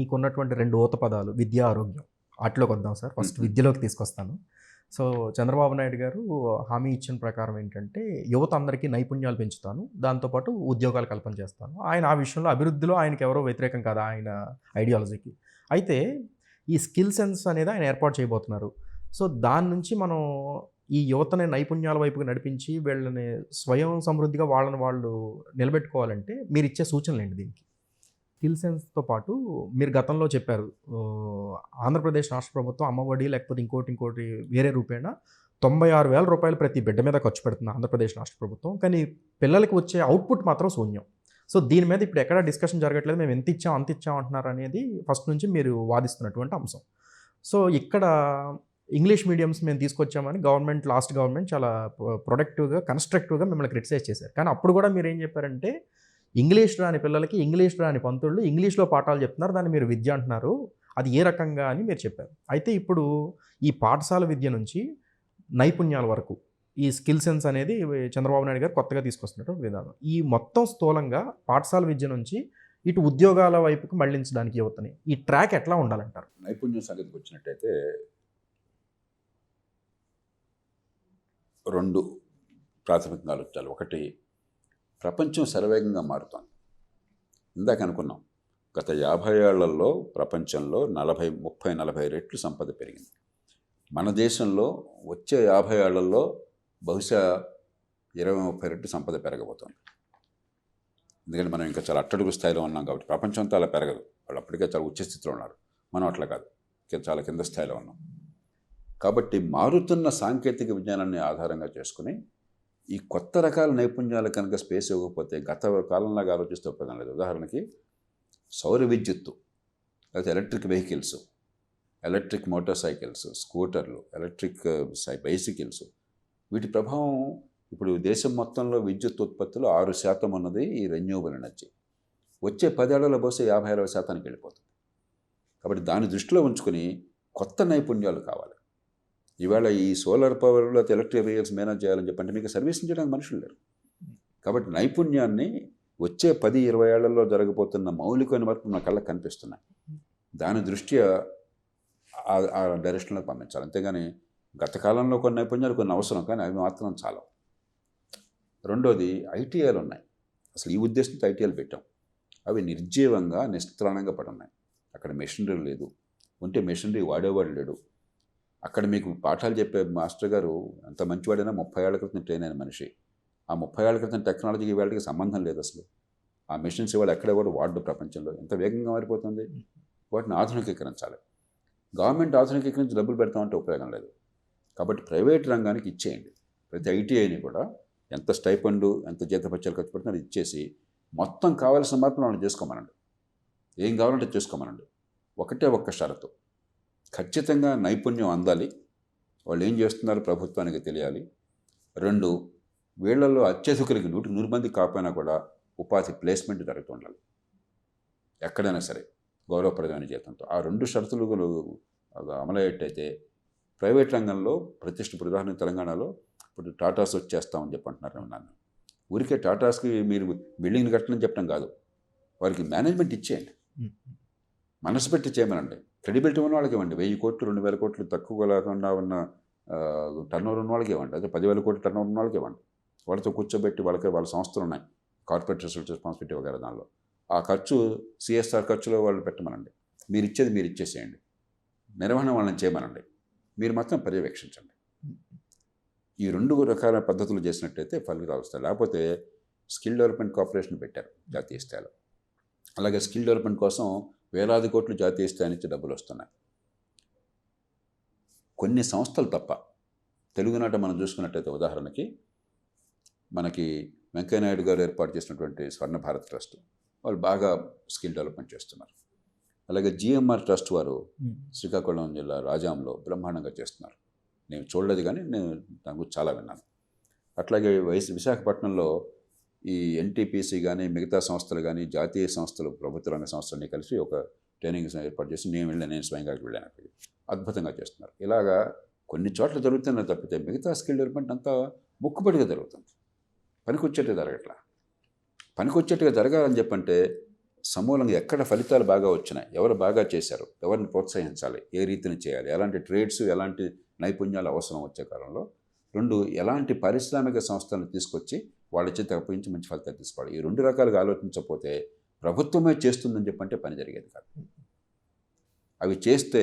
మీకున్నటువంటి 2 ఊత పదాలు విద్య, ఆరోగ్యం. ఆటిలోకి వద్దాం సార్. ఫస్ట్ హుహు. విద్యలోకి తీసుకొస్తాను. సో, చంద్రబాబు నాయుడు గారు హామీ ఇచ్చిన ప్రకారం ఏంటంటే, యువత అందరికీ నైపుణ్యాలు పెంచుతాను. దాంతో పాటు ఉద్యోగాల కల్పన చేస్తాను. ఆయన ఆ విషయంలో అభివృద్ధిలో ఆయనకెవరో వ్యతిరేకం కాదు ఆయన ఐడియాలజీకి. అయితే ఈ స్కిల్ సెన్స్ అనేది ఆయన ఏర్పాటు చేయబోతున్నారు. సో, దాని నుంచి మనం ఈ యువతని నైపుణ్యాల వైపుకి నడిపించి వీళ్ళని స్వయం సమృద్ధిగా వాళ్ళని వాళ్ళు నిలబెట్టుకోవాలంటే మీరిచ్చే సూచనలేంటి దీనికి? స్కిల్ సెన్స్‌తో పాటు మీరు గతంలో చెప్పారు. ఆంధ్రప్రదేశ్ రాష్ట్ర ప్రభుత్వం అమ్మఒడి లేకపోతే ఇంకోటి వేరే రూపేణా రూ. 96,000 ప్రతి బిడ్డ మీద ఖర్చు పెడుతుంది ఆంధ్రప్రదేశ్ రాష్ట్ర ప్రభుత్వం. కానీ పిల్లలకి వచ్చే అవుట్‌పుట్ మాత్రం శూన్యం. సో, దీని మీద ఇప్పుడు ఎక్కడా డిస్కషన్ జరగట్లేదు. మేము ఎంత ఇచ్చాం, అంత ఇచ్చాం అంటున్నారు అనేది ఫస్ట్ నుంచి మీరు వాదిస్తున్నటువంటి అంశం. సో, ఇక్కడ ఇంగ్లీష్ మీడియమ్స్ మేము తీసుకొచ్చామని లాస్ట్ గవర్నమెంట్ చాలా ప్రొడక్టివ్‌గా, కన్‌స్ట్రక్టివ్‌గా మిమ్మల్ని క్రిటిసైజ్ చేశారు. కానీ అప్పుడు కూడా మీరేం చెప్పారంటే, ఇంగ్లీష్ రాని పిల్లలకి ఇంగ్లీష్ రాని పంతులు ఇంగ్లీష్‌లో పాఠాలు చెప్తున్నారు. దాన్ని మీరు విద్య అంటున్నారు. అది ఏ రకంగా అని మీరు చెప్పారు. అయితే ఇప్పుడు ఈ పాఠశాల విద్య నుంచి నైపుణ్యాల వరకు ఈ స్కిల్ సెన్స్ అనేది చంద్రబాబు నాయుడు గారు కొత్తగా తీసుకొస్తున్నటువంటి విధానం. ఈ మొత్తం స్థూలంగా పాఠశాల విద్య నుంచి ఇటు ఉద్యోగాల వైపుకి మళ్లించడానికి యువతని ఈ ట్రాక్ ఎట్లా ఉండాలంటారు? నైపుణ్యం సంగతికి వచ్చినట్టయితే 2 ప్రాథమికంగా ఆలోచించాలి. ఒకటి, ప్రపంచం శరవేగంగా మారుతోంది. ఇందాక అనుకున్నాం, గత 50 ఏళ్లలో ప్రపంచంలో 30-40 రెట్లు సంపద పెరిగింది. మన దేశంలో వచ్చే 50 ఏళ్లలో బహుశా 20-30 రెట్లు సంపద పెరగబోతోంది. ఎందుకంటే మనం ఇంకా చాలా అట్టడుగు స్థాయిలో ఉన్నాం కాబట్టి ప్రపంచంతో అలా పెరగదు. వాళ్ళు అప్పటికే చాలా ఉచ్చ స్థితిలో ఉన్నారు. మనం అట్లా కాదు, చాలా కింద స్థాయిలో ఉన్నాం. కాబట్టి మారుతున్న సాంకేతిక విజ్ఞానాన్ని ఆధారంగా చేసుకుని ఈ కొత్త రకాల నైపుణ్యాలు కనుక స్పేస్ ఇవ్వకపోతే గత కాలంలాగా ఆలోచిస్తే ఉపయోగం లేదు. ఉదాహరణకి సౌర విద్యుత్తు, లేకపోతే electric vehicles, electric motorcycles, స్కూటర్లు, ఎలక్ట్రిక్ బైసికిల్స్, వీటి ప్రభావం ఇప్పుడు దేశం మొత్తంలో విద్యుత్ ఉత్పత్తిలో 6% ఉన్నది ఈ రెన్యూవబుల్ ఎనర్జీ. వచ్చే 10 ఏళ్లలో బహుశా 50-60% వెళ్ళిపోతుంది. కాబట్టి దాన్ని దృష్టిలో ఉంచుకొని కొత్త నైపుణ్యాలు కావాలి. ఈవేళ ఈ సోలార్ పవర్ లేకపోతే ఎలక్ట్రిక్ వెహికల్స్ మేనేజ్ చేయాలని చెప్పంటే మీకు సర్వీసింగ్ చేయడానికి మనుషులు లేరు. కాబట్టి నైపుణ్యాన్ని వచ్చే 10-20 ఏళ్లలో జరగబోతున్న మౌలికమైన మార్పులు మన కళ్ళకు కనిపిస్తున్నాయి. దాని దృష్ట్యా ఆ డైరెక్షన్లోకి పంపించాలి. అంతేగాని గత కాలంలో కొన్ని నైపుణ్యాలు కొన్ని అవసరం, కానీ అవి మాత్రం చాలవు. రెండోది, ఐటీఐలు ఉన్నాయి. అసలు ఈ ఉద్దేశంతో ఐటీఐలు పెట్టాం. అవి నిర్జీవంగా నిస్త్రాణంగా పడి ఉన్నాయి. అక్కడ మెషినరీ లేదు, ఉంటే మెషినరీ వాడేవాడు లేడు. అక్కడ మీకు పాఠాలు చెప్పే మాస్టర్ గారు ఎంత మంచివాడైనా 30 ఏళ్ల క్రితం ట్రైన్ అయిన మనిషి. ఆ 30 ఏళ్ల క్రితం టెక్నాలజీకి వాళ్ళకి సంబంధం లేదు అసలు. ఆ మెషిన్స్ ఇవాళ ఎక్కడెవడు వాడు ప్రపంచంలో ఎంత వేగంగా మారిపోతుంది. వాటిని ఆధునికీకరించాలి. గవర్నమెంట్ ఆధునికీకరించి డబ్బులు పెడతామంటే ఉపయోగం లేదు. కాబట్టి ప్రైవేట్ రంగానికి ఇచ్చేయండి. ప్రతి ఐటీఐని కూడా ఎంత స్టైపండు, ఎంత జీతపత్యాలు ఖర్చు పెడుతున్నా ఇచ్చేసి మొత్తం కావాల్సిన మార్పులు వాళ్ళు చేసుకోమనండి. ఏం కావాలంటే చేసుకోమనండి. ఒక్క షరతు, ఖచ్చితంగా నైపుణ్యం అందాలి. వాళ్ళు ఏం చేస్తున్నారు ప్రభుత్వానికి తెలియాలి. 2, వీళ్లలో అత్యధికులకి 100 మంది కాకపోయినా కూడా ఉపాధి ప్లేస్మెంట్ జరుగుతుండాలి ఎక్కడైనా సరే, గౌరవప్రదమైన జీతంతో. ఆ 2 షరతులు అమలయ్యేటైతే ప్రైవేట్ రంగంలో ప్రతిష్ఠ, ఉదాహరణ తెలంగాణలో ఇప్పుడు టాటాస్ వచ్చేస్తామని చెప్పి అంటున్నారు. నన్ను ఊరికే టాటాస్కి మీరు బిల్డింగ్ని కట్టడం చెప్పడం కాదు, వారికి మేనేజ్మెంట్ ఇచ్చేయండి, మనసు పెట్టి చేయమనండి. క్రెడిబిలిటీ ఉన్న వాళ్ళకి ఇవ్వండి. 1000 కోట్లు 2000 కోట్లు తక్కువ లేకుండా ఉన్న టర్నోవర్ ఉన్న వాళ్ళకి ఇవ్వండి. అదే 10,000 కోట్లు టర్నోవర్ ఉన్న వాళ్ళకి ఇవ్వండి. వాళ్ళతో కూర్చోబెట్టి వాళ్ళ సంస్థలు ఉన్నాయి, కార్పొరేట్ సోషల్ రెస్పాన్సిబిలిటీ వగేరా, దానిలో ఆ ఖర్చు సిఎస్ఆర్ ఖర్చులో వాళ్ళు పెట్టమనండి. మీరు ఇచ్చేది మీరు ఇచ్చేసేయండి, నిర్వహణ వాళ్ళని చేయమనండి, మీరు మాత్రం పర్యవేక్షించండి. ఈ 2 రకాల పద్ధతులు చేసినట్టయితే ఫలితాలు వస్తాయి. లేకపోతే స్కిల్ డెవలప్మెంట్ కార్పొరేషన్ పెట్టారు జాతీయ స్థాయిలో. అలాగే స్కిల్ డెవలప్మెంట్ కోసం వేలాది కోట్లు జాతీయ స్థాయి నుంచి డబ్బులు వస్తున్నాయి. కొన్ని సంస్థలు తప్ప తెలుగునాట మనం చూసుకున్నట్టయితే ఉదాహరణకి మనకి వెంకయ్యనాయుడు గారు ఏర్పాటు చేసినటువంటి స్వర్ణ భారత్ ట్రస్ట్, వాళ్ళు బాగా స్కిల్ డెవలప్మెంట్ చేస్తున్నారు. అలాగే జిఎంఆర్ ట్రస్ట్ వారు శ్రీకాకుళం జిల్లా రాజాంలో బ్రహ్మాండంగా చేస్తున్నారు. నేను చూడలేదు కానీ నేను దాని గురించి చాలా విన్నాను. అట్లాగే విశాఖపట్నంలో ఈ ఎన్టీపీసీ కానీ మిగతా సంస్థలు కానీ జాతీయ సంస్థలు, ప్రభుత్వ రంగ సంస్థలన్నీ కలిసి ఒక ట్రైనింగ్ ఏర్పాటు చేసి నేను స్వయంగా వెళ్ళాను. అక్కడికి అద్భుతంగా చేస్తున్నారు. ఇలాగా కొన్ని చోట్ల జరుగుతున్న తప్పితే మిగతా స్కిల్ డెవలప్మెంట్ అంతా ముక్కుపడిగా జరుగుతుంది. పనికొచ్చేట్టుగా జరగట్లా. పనికొచ్చేట్టుగా జరగాలని చెప్పంటే సమూలంగా ఎక్కడ ఫలితాలు బాగా వచ్చినాయి, ఎవరు బాగా చేశారు, ఎవరిని ప్రోత్సహించాలి, ఏ రీతిని చేయాలి, ఎలాంటి ట్రేడ్స్, ఎలాంటి నైపుణ్యాలు అవసరం వచ్చే కాలంలో 2 ఎలాంటి పారిశ్రామిక సంస్థలను తీసుకొచ్చి వాళ్ళ చేత అప్పగించి మంచి ఫలితాలు తీసుకోవాలి. ఈ 2 రకాలుగా ఆలోచించకపోతే ప్రభుత్వమే చేస్తుందని చెప్పంటే పని జరిగేది కాదు. అవి చేస్తే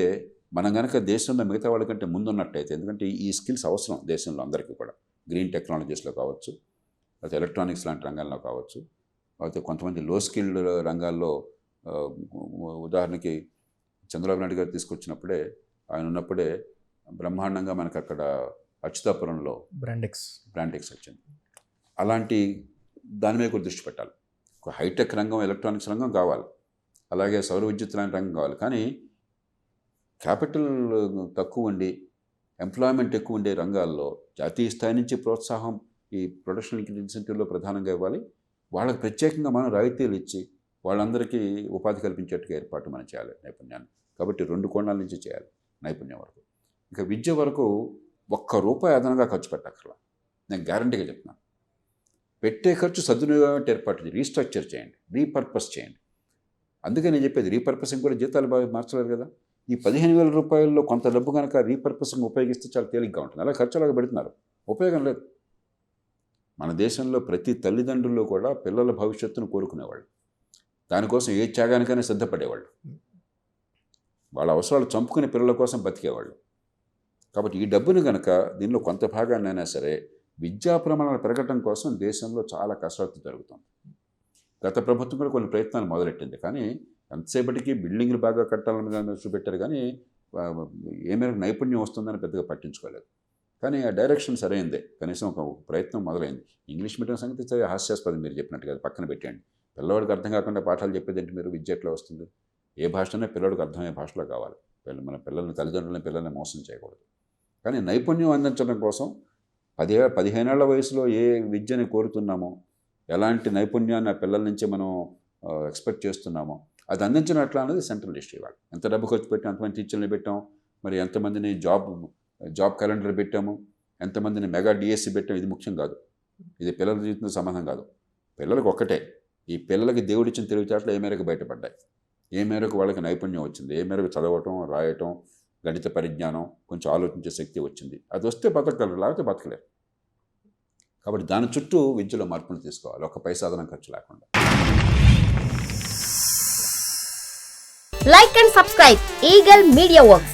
మనం కనుక దేశంలో మిగతా వాళ్ళకంటే ముందున్నట్టయితే, ఎందుకంటే ఈ స్కిల్స్ అవసరం దేశంలో అందరికీ కూడా, గ్రీన్ టెక్నాలజీస్లో కావచ్చు, లేకపోతే ఎలక్ట్రానిక్స్ లాంటి రంగాల్లో కావచ్చు, లేకపోతే కొంతమంది లో స్కిల్డ్ రంగాల్లో ఉదాహరణకి చంద్రబాబు నాయుడు గారు తీసుకొచ్చినప్పుడే, ఆయన ఉన్నప్పుడే బ్రహ్మాండంగా మనకు అక్కడ అచ్యుతాపురంలో బ్రాండెక్స్ వచ్చింది. అలాంటి దాని మీద కూడా దృష్టి పెట్టాలి. ఒక హైటెక్ రంగం, ఎలక్ట్రానిక్స్ రంగం కావాలి, అలాగే సౌర విద్యుత్ లాంటి రంగం కావాలి. కానీ క్యాపిటల్ తక్కువ ఉండి ఎంప్లాయ్మెంట్ ఎక్కువ ఉండే రంగాల్లో జాతీయ స్థాయి నుంచి ప్రోత్సాహం ఈ ప్రొడక్షన్ ఇన్సెంటివ్లో ప్రధానంగా ఇవ్వాలి. వాళ్ళకి ప్రత్యేకంగా మనం రాయితీలు ఇచ్చి వాళ్ళందరికీ ఉపాధి కల్పించేట్టుగా ఏర్పాటు మనం చేయాలి నైపుణ్యాన్ని. కాబట్టి 2 కోణాల నుంచి చేయాలి నైపుణ్యం వరకు. ఇంకా విద్య వరకు ₹1 అదనంగా ఖర్చు పెట్టక్కర్లా, నేను గ్యారంటీగా చెప్తున్నాను. పెట్టే ఖర్చు సద్వినియోగం ఏర్పాటు, రీస్ట్రక్చర్ చేయండి, రీపర్పస్ చేయండి. అందుకే నేను చెప్పేది, రీపర్పసింగ్ కూడా జీతాలు బాగా మార్చలేరు కదా. ఈ ₹15,000 కొంత డబ్బు కనుక రీపర్పసింగ్ ఉపయోగిస్తే చాలా తేలిగ్గా ఉంటుంది. అలా ఖర్చులాగా పెడుతున్నారు, ఉపయోగం లేదు. మన దేశంలో ప్రతి తల్లిదండ్రులు కూడా పిల్లల భవిష్యత్తును కోరుకునేవాళ్ళు, దానికోసం ఏ త్యాగానికైనా సిద్ధపడేవాళ్ళు, వాళ్ళ అవసరాలు చంపుకునే పిల్లల కోసం బతికేవాళ్ళు. కాబట్టి ఈ డబ్బుని కనుక దీనిలో కొంత భాగాన్నైనా సరే విద్యా ప్రమాణాలు పెరగడం కోసం దేశంలో చాలా కసరత్తు జరుగుతుంది. గత ప్రభుత్వం కూడా కొన్ని ప్రయత్నాలు మొదలెట్టింది, కానీ ఎంతసేపటికి బిల్డింగ్లు బాగా కట్టాలని చూపెట్టారు, కానీ ఏ మేరకు నైపుణ్యం వస్తుందని పెద్దగా పట్టించుకోలేదు. కానీ ఆ డైరెక్షన్ సరైందే, కనీసం ఒక ప్రయత్నం మొదలైంది. ఇంగ్లీష్ మీడియం సంగతి సరే హాస్యాస్పదం, మీరు చెప్పినట్టు కదా, పక్కన పెట్టండి. పిల్లవాడికి అర్థం కాకుండా పాఠాలు చెప్పేదంటే మీరు విద్య ఎట్లా వస్తుంది? ఏ భాషనే పిల్లడికి అర్థమయ్యే భాషలో కావాలి. మన పిల్లల్ని, తల్లిదండ్రులని పిల్లల్ని మోసం చేయకూడదు. కానీ నైపుణ్యం అందించడం కోసం 15 ఏళ్ల వయసులో ఏ విద్యని కోరుతున్నామో, ఎలాంటి నైపుణ్యాన్ని ఆ పిల్లల నుంచి మనం ఎక్స్పెక్ట్ చేస్తున్నామో అది అందించినట్లా అనేది సెంట్రల్ ఇష్యూ. ఇవాళ ఎంత డబ్బు ఖర్చు పెట్టాం, ఎంతమంది టీచర్ని పెట్టాం, మరి ఎంతమందిని జాబ్ క్యాలెండర్ పెట్టాము, ఎంతమందిని మెగా డిఎస్సి పెట్టాము, ఇది ముఖ్యం కాదు. ఇది పిల్లల జీవితంతో సంబంధం కాదు. పిల్లలకు ఒక్కటే, ఈ పిల్లలకి దేవుడిచ్చిన తెలివితేటలు ఏ మేరకు బయటపడ్డాయి, ఏ మేరకు వాళ్ళకి నైపుణ్యం వచ్చింది, ఏ మేరకు చదవటం, రాయటం, గణిత పరిజ్ఞానం, కొంచెం ఆలోచించే శక్తి వచ్చింది. అది వస్తే బతకగలరు, లేకపోతే బతకలేరు. కాబట్టి దాని చుట్టూ విద్యలో మార్పులు తీసుకోవాలి, ఒక్క పైసా అదనం ఖర్చు లేకుండా. Like and subscribe Eagle Media Works.